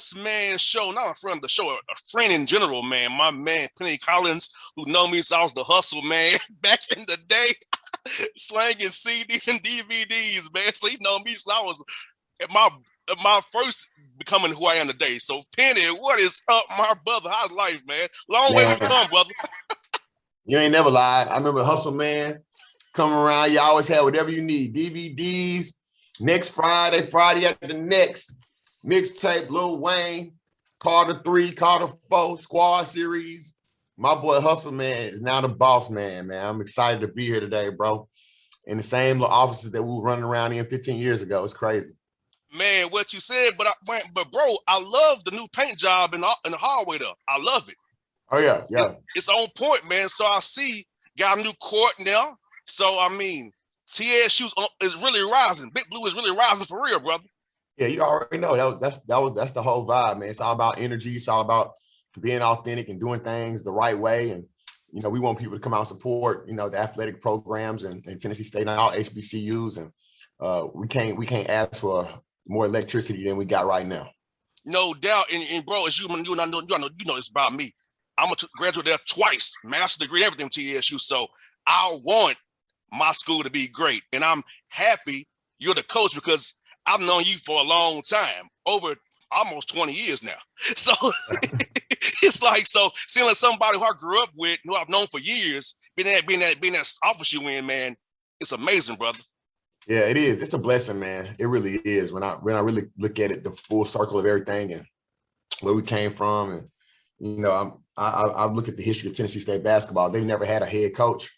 Bossman show, not a friend of the show, a friend in general, man. My man, Penny Collins, who know me since I was the hustle, man, back in the day, slanging CDs and DVDs, man. So he know me since I was at my first becoming who I am today. So Penny, what is up, my brother? How's life, man? Long way Man, we come, brother. you ain't never lied. I remember Hustle Man coming around. You always had whatever you need. DVDs, next Friday, Friday after the next, mixtape, Lil Wayne, Carter 3, Carter 4, Squad Series. My boy Hustle Man is now the boss man, man. I'm excited to be here today, bro. In the same little offices that we were running around in 15 years ago. It's crazy. Man, what you said, but bro, I love the new paint job in the hallway though. I love it. Oh, yeah. It's on point, man. So I see got a new court now. So I mean, TSU is really rising. Big Blue is really rising for real, brother. Yeah, you already know that's the whole vibe, man. It's all about energy. It's all about being authentic and doing things the right way. And we want people to come out and support the athletic programs and Tennessee State and all HBCUs. And we can't ask for more electricity than we got right now. No doubt. And bro, as you know it's about me. I'm a graduate there twice, master's degree, everything TSU. So I want my school to be great. And I'm happy you're the coach because I've known you for a long time, over almost 20 years now. So it's like, so seeing like somebody who I grew up with, who I've known for years, being that office you in, man, it's amazing, brother. Yeah, it is. It's a blessing, man. It really is. When I really look at it, the full circle of everything and where we came from, and I look at the history of Tennessee State basketball. They've never had a head coach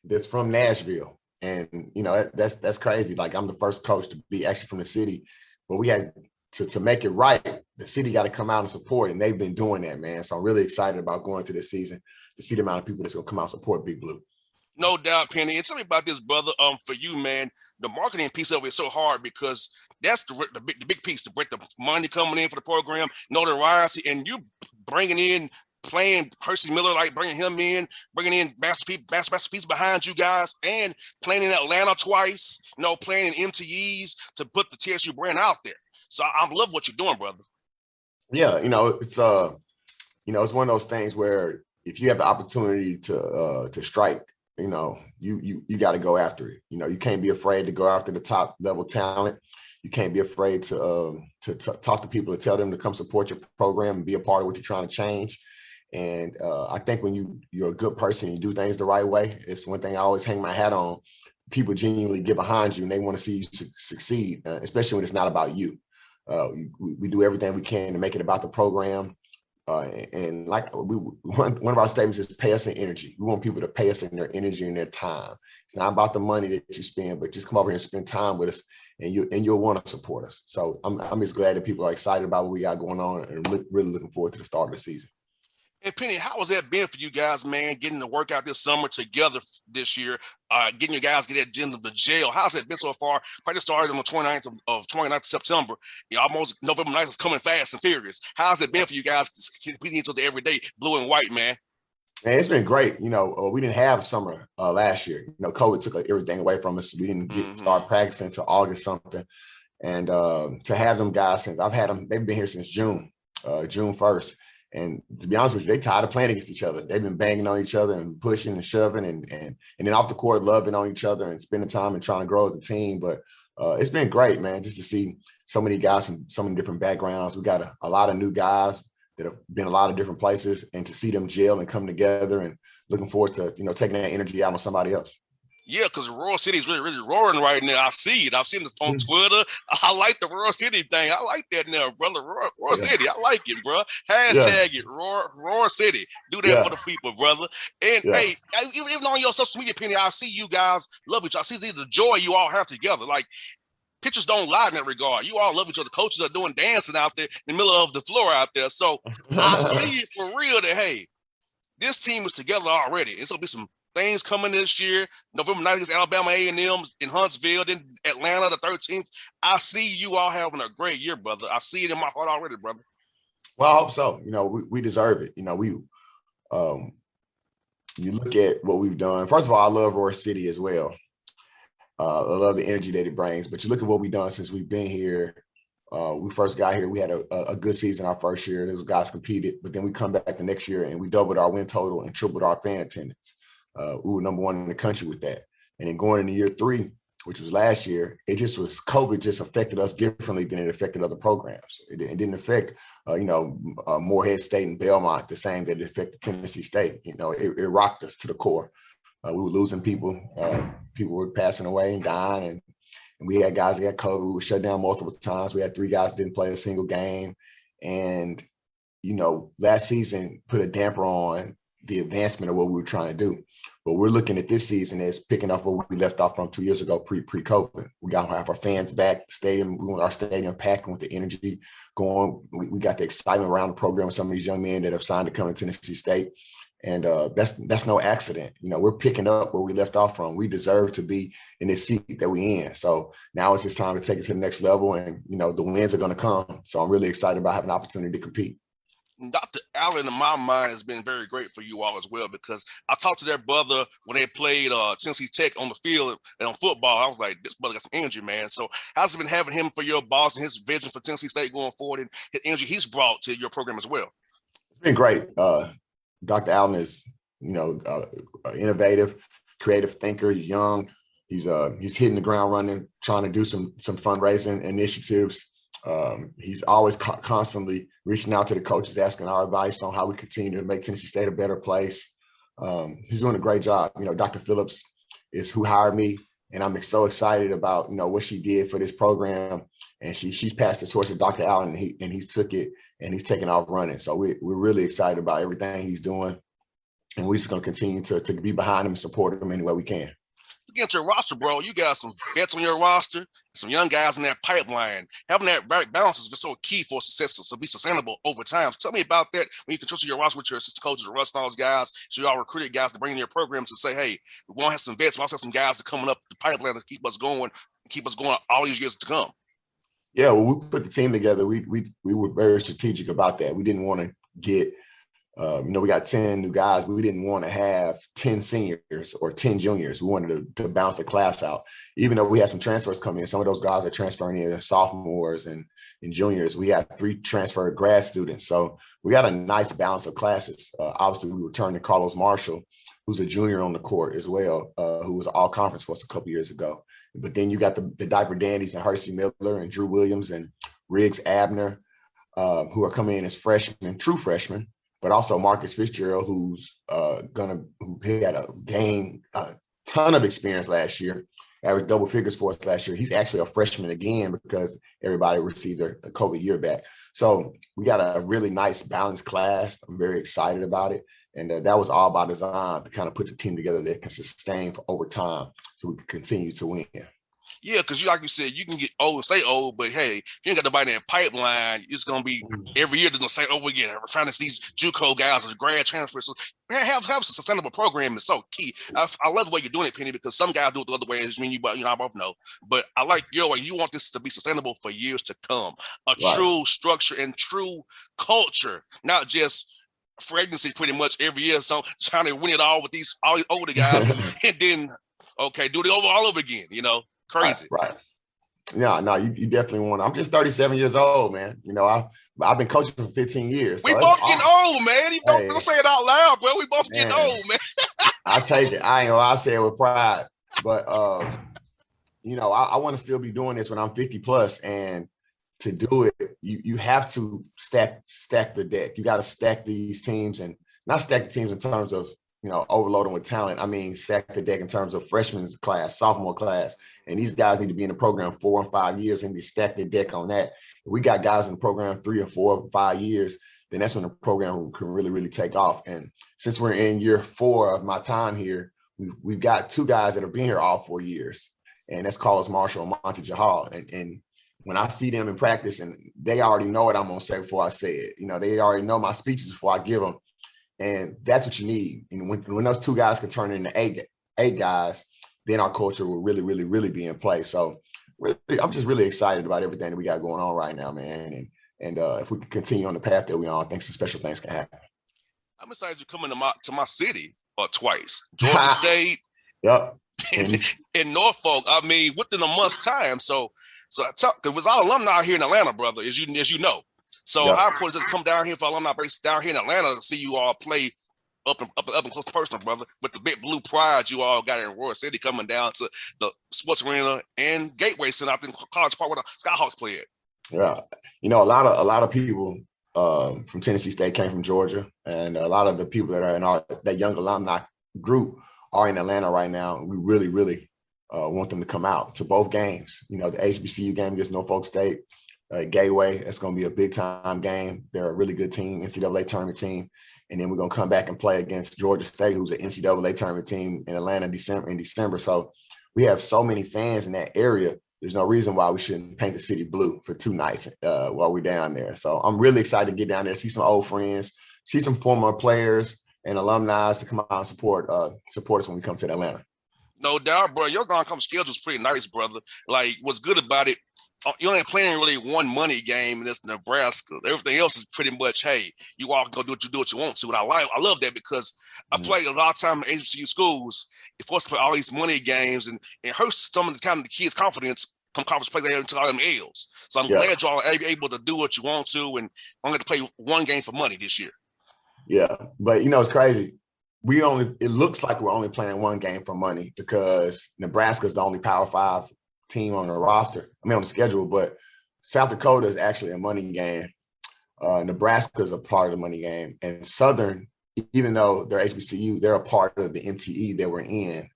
that's from Nashville, and that's crazy. Like, I'm the first coach to be actually from the city, but we had to make it right. The city got to come out and support, and they've been doing that, man. So I'm really excited about going to this season to see the amount of people that's gonna come out and support Big Blue. No doubt, Penny. And tell me about this, brother. For you, man, the marketing piece of it is so hard because that's the big piece to break the money coming in for the program, notoriety, and you bringing in, playing Percy Miller, like bringing him in, bringing in Masterpiece behind you guys, and playing in Atlanta twice, playing in MTEs to put the TSU brand out there. So I love what you're doing, brother. Yeah, it's it's one of those things where if you have the opportunity to strike, you got to go after it. You can't be afraid to go after the top level talent. You can't be afraid to talk to people, to tell them to come support your program and be a part of what you're trying to change. And I think when you're a good person and you do things the right way, it's one thing I always hang my hat on. People genuinely get behind you and they want to see you succeed, especially when it's not about you. We do everything we can to make it about the program. And like one of our statements is pay us in energy. We want people to pay us in their energy and their time. It's not about the money that you spend, but just come over here and spend time with us, and you'll want to support us. So I'm just glad that people are excited about what we got going on and really looking forward to the start of the season. And Penny, how has that been for you guys, man, getting to work out this summer together this year, getting you guys get that the jail? How's that been so far? Practice started on the 29th of September. Almost November 9th is coming fast and furious. How's it been for you guys competing each other every day, blue and white, man? Man, it's been great. We didn't have summer last year. COVID took everything away from us. We didn't get start practicing until August something. And to have them guys, since I've had them, they've been here since June 1st. And to be honest with you, they tired of playing against each other. They've been banging on each other and pushing and shoving and then off the court, loving on each other and spending time and trying to grow as a team. But it's been great, man, just to see so many guys from so many different backgrounds. We got a lot of new guys that have been a lot of different places, and to see them gel and come together, and looking forward to taking that energy out on somebody else. Yeah, because Royal City is really, really roaring right now. I see it. I've seen this on Twitter. I like the Royal City thing. I like that now, brother. Royal City. I like it, bro. Hashtag it. Royal City. Do that for the people, brother. And hey, even on your social media, Penny, I see you guys love each other. I see the joy you all have together. Like, pictures don't lie in that regard. You all love each other. Coaches are doing dancing out there in the middle of the floor out there. So I see it for real that, hey, this team is together already. It's going to be some things coming this year. November 9th against Alabama A&M in Huntsville, then Atlanta the 13th. I see you all having a great year, brother. I see it in my heart already, brother. Well, I hope so. We deserve it. You look at what we've done. First of all, I love Roar City as well. I love the energy that it brings. But you look at what we've done since we've been here. We first got here, we had a good season our first year. Those guys competed, but then we come back the next year and we doubled our win total and tripled our fan attendance. We were number one in the country with that. And then going into year 3, which was last year, it just was COVID just affected us differently than it affected other programs. It didn't affect, Morehead State and Belmont the same that it affected Tennessee State. It rocked us to the core. We were losing people. People were passing away and dying, and we had guys that got COVID. We were shut down multiple times. We had 3 guys that didn't play a single game. And, last season put a damper on the advancement of what we were trying to do. But we're looking at this season as picking up where we left off from 2 years ago, pre-COVID. We got to have our fans back. The stadium, we want our stadium packed with the energy going. We got the excitement around the program with some of these young men that have signed to come to Tennessee State. And that's no accident. We're picking up where we left off from. We deserve to be in this seat that we in. So now it's just time to take it to the next level, and the wins are going to come. So I'm really excited about having an opportunity to compete. Dr. Allen, in my mind, has been very great for you all as well, because I talked to their brother when they played Tennessee Tech on the field and on football. I was like, this brother got some energy, man. So how's it been having him for your boss and his vision for Tennessee State going forward, and his energy he's brought to your program as well? It's been great. Dr. Allen is, innovative, creative thinker. He's young. He's hitting the ground running, trying to do some fundraising initiatives. He's always constantly reaching out to the coaches, asking our advice on how we continue to make Tennessee State a better place. He's doing a great job. Dr. Phillips is who hired me, and I'm so excited about what she did for this program. And she's passed the torch to Dr. Allen, and he took it and he's taking off running. So we're really excited about everything he's doing, and we're just going to continue to be behind him and support him any way we can. Look at your roster, bro. You got some vets on your roster, some young guys in that pipeline. Having that right balance is so key for success to be sustainable over time. So tell me about that when you control your roster with your assistant coaches, Russ and all those guys. So you all recruited guys to bring in your programs to say, hey, we want to have some vets. We also have some guys that coming up the pipeline to keep us going all these years to come. Yeah, well, we put the team together. We were very strategic about that. We didn't want to get we got 10 new guys. We didn't want to have 10 seniors or 10 juniors. We wanted to bounce the class out. Even though we had some transfers coming in, some of those guys are transferring in as sophomores and juniors. We had 3 transferred grad students. So we got a nice balance of classes. Obviously, we returned to Carlos Marshall, who's a junior on the court as well, who was all conference for us a couple years ago. But then you got the diaper dandies and Hersey Miller and Drew Williams and Riggs Abner, who are coming in as freshmen, true freshmen. But also Marcus Fitzgerald, who had gained a ton of experience last year, averaged double figures for us last year. He's actually a freshman again because everybody received a COVID year back. So we got a really nice balanced class. I'm very excited about it. And that was all by design to kind of put the team together that can sustain for over time so we can continue to win. Yeah, because like you said, you can get old and stay old, but hey, if you ain't got nobody in the pipeline, it's going to be every year they're going to say over again. We're trying to see these JUCO guys or grad transfers. So have a sustainable program is so key. I love the way you're doing it, Penny, because some guys do it the other way. As I both know. But I like your way. You want this to be sustainable for years to come. True structure and true culture, not just free agency pretty much every year. So trying to win it all with all these older guys and then, do it all over again, Crazy. Right. Yeah, no, you definitely want. I'm just 37 years old, man. I've been coaching for 15 years. We both getting old, man. Don't say it out loud, bro. We both getting old, man. I take it. I say it with pride. But I want to still be doing this when I'm 50 plus, and to do it, you have to stack the deck. You got to stack these teams, and not stack the teams in terms of overload them with talent. I mean, stack the deck in terms of freshman class, sophomore class. And these guys need to be in the program 4 and 5 years and they stack their deck on that. If we got guys in the program 3 or 4 or 5 years, then that's when the program can really, really take off. And since we're in year 4 of my time here, we've got 2 guys that have been here all 4 years. And that's Carlos Marshall and Monty Jahal. And when I see them in practice, and they already know what I'm going to say before I say it, they already know my speeches before I give them. And that's what you need. And when those 2 guys can turn into eight guys, then our culture will really, really, really be in place. So really, I'm just really excited about everything that we got going on right now, man. And if we can continue on the path that we're on, I think some special things can happen. I'm excited you're coming to my city twice. Georgia State. Yep. In Norfolk. I mean, within a month's time. So So because with our alumni here in Atlanta, brother, as you know. So how important is it to come down here for alumni base down here in Atlanta to see you all play up and close personal, brother, with the big blue pride you all got in Royal City coming down to the sports arena and Gateway Center out in College Park where the Skyhawks play at. Yeah, a lot of people from Tennessee State came from Georgia, and a lot of the people that are in that young alumni group are in Atlanta right now. We really, really want them to come out to both games. The HBCU game against Norfolk State, Gateway. That's going to be a big time game. They're a really good team, NCAA tournament team, and then we're going to come back and play against Georgia State, who's an NCAA tournament team in Atlanta in December. So we have so many fans in that area. There's no reason why we shouldn't paint the city blue for 2 nights while we're down there. So I'm really excited to get down there, see some old friends, see some former players and alumni to come out and support us when we come to Atlanta. No doubt, bro. Your non-com schedule is pretty nice, brother. Like, what's good about it, you ain't playing really one money game in this Nebraska. Everything else is pretty much, hey, you all can go do what you want to. And I love that because I feel like a lot of time in HBCU schools, you're forced to play all these money games and it hurts some of the kids' confidence come conference play there until all them L's. So I'm glad y'all are able to do what you want to and only to play one game for money this year. Yeah, but it's crazy. It looks like we're only playing one game for money because Nebraska's the only Power 5 team on the roster. On the schedule, but South Dakota is actually a money game. Nebraska is a part of the money game, and Southern, even though they're HBCU, they're a part of the MTE that we're in.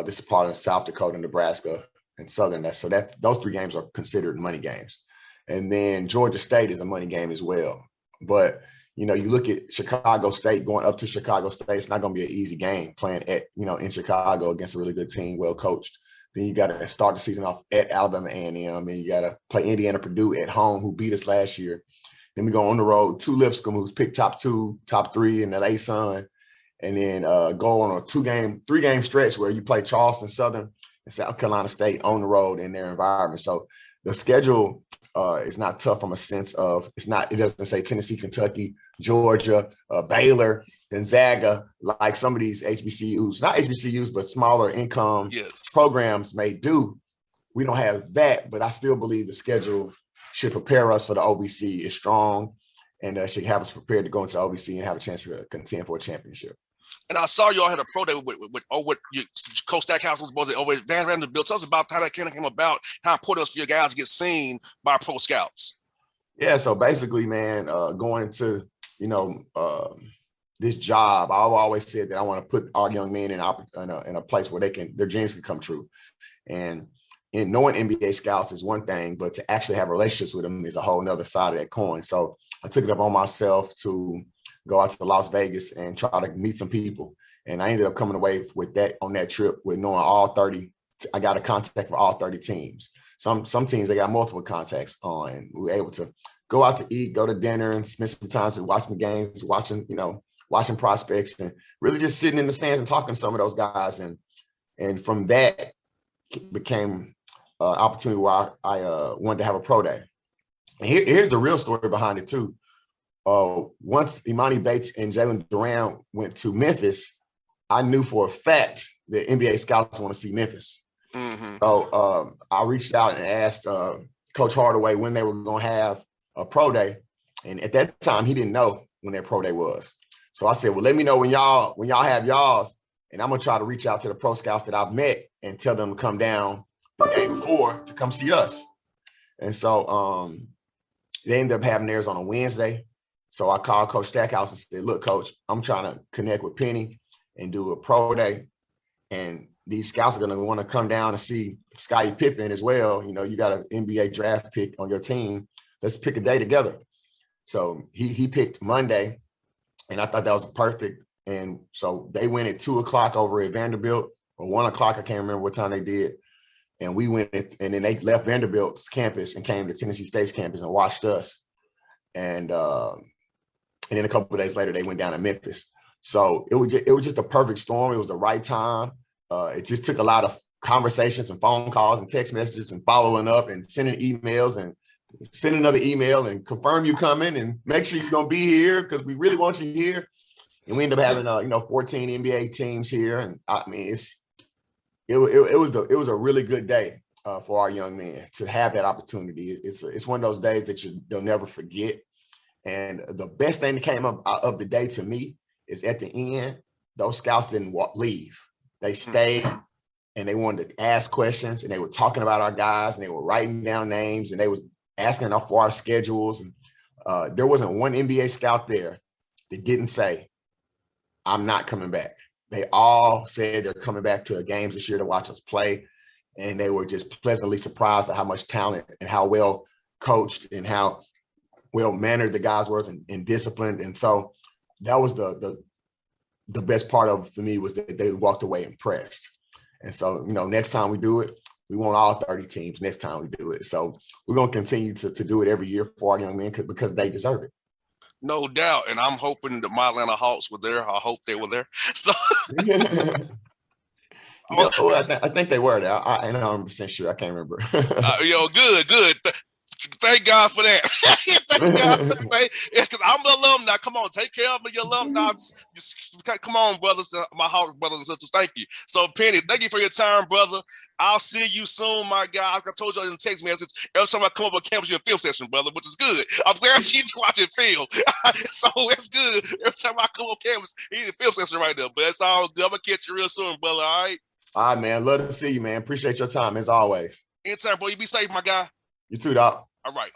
This is part of South Dakota, Nebraska, and Southern. Those 3 games are considered money games, and then Georgia State is a money game as well. But you look at Chicago State going up to Chicago State. It's not going to be an easy game playing at in Chicago against a really good team, well coached. Then you got to start the season off at Alabama A&M, and you got to play Indiana Purdue at home, who beat us last year. Then we go on the road to Lipscomb, who's picked top 2, top 3 in the ASUN, and then go on a 3-game stretch where you play Charleston Southern and South Carolina State on the road in their environment. So the schedule is not tough from a sense of it doesn't say Tennessee, Kentucky, Georgia, Baylor, Gonzaga, like some of these HBCUs, not HBCUs, but smaller income programs may do. We don't have that, but I still believe the schedule should prepare us for the OVC. It's strong and should have us prepared to go into the OVC and have a chance to contend for a championship. And I saw y'all had a pro day with Coach Stackhouse was over at Vanderbilt. Tell us about how that kind of came about, how important it was for your guys to get seen by pro scouts. Yeah, so basically, man, going to, this job, I've always said that I want to put our young men in a place where their dreams can come true. And knowing NBA scouts is one thing, but to actually have relationships with them is a whole nother side of that coin. So I took it up on myself to go out to Las Vegas and try to meet some people. And I ended up coming away with that on that trip with knowing all 30. I got a contact for all 30 teams. Some teams, they got multiple contacts on. And we were able to go out to eat, go to dinner, and spend some time to watching the games, watching prospects, and really just sitting in the stands and talking to some of those guys. And from that became an opportunity where I wanted to have a pro day. And here's the real story behind it too. Once Imani Bates and Jalen Duran went to Memphis, I knew for a fact that NBA scouts want to see Memphis. Mm-hmm. So I reached out and asked Coach Hardaway when they were going to have a pro day. And at that time, he didn't know when their pro day was. So I said, well, let me know when y'all have y'all's, and I'm going to try to reach out to the pro scouts that I've met and tell them to come down the day before to come see us. And so they ended up having theirs on a Wednesday. So I called Coach Stackhouse and said, look, Coach, I'm trying to connect with Penny and do a pro day. And these scouts are going to want to come down and see Scottie Pippen as well. You got an NBA draft pick on your team. Let's pick a day together. So he picked Monday, and I thought that was perfect. And so they went at 2:00 over at Vanderbilt, or 1:00. I can't remember what time they did. And we went, and then they left Vanderbilt's campus and came to Tennessee State's campus and watched us. And then a couple of days later, they went down to Memphis. So it was just a perfect storm. It was the right time. It just took a lot of conversations and phone calls and text messages and following up and sending emails and send another email and confirm you coming and make sure you're going to be here because we really want you here. And we ended up having 14 NBA teams here. And I mean, it was a really good day. for our young men to have that opportunity. It's one of those days that they'll never forget. And the best thing that came up of the day to me is at the end, those scouts didn't leave. They stayed and they wanted to ask questions, and they were talking about our guys, and they were writing down names, and they was asking for our schedules. And there wasn't one NBA scout there that didn't say, I'm not coming back. They all said they're coming back to games this year to watch us play. And they were just pleasantly surprised at how much talent and how well coached and how well mannered the guys were and disciplined. And so that was the best part of it for me, was that they walked away impressed. And so, next time we do it, we want all 30 teams next time we do it. So we're going to continue to do it every year for our young men because they deserve it. No doubt. And I'm hoping that my Atlanta Hawks were there. I hope they were there. So I think they were there. I'm not 100% sure. I can't remember. Good. Thank God for that. Thank God for that. Because I'm an alumni. Come on, take care of me, your alumni. Just come on, brothers, my Hawks brothers and sisters. Thank you. So, Penny, thank you for your time, brother. I'll see you soon, my guy. Like I told you in the text message, every time I come up on campus, you're a film session, brother, which is good. I'm glad you watching film. So it's good. Every time I come on campus, he's a film session right there. But it's all good. I'm going to catch you real soon, brother, all right? All right, man. Love to see you, man. Appreciate your time, as always. Anytime, boy. You be safe, my guy. You too, Doc. All right.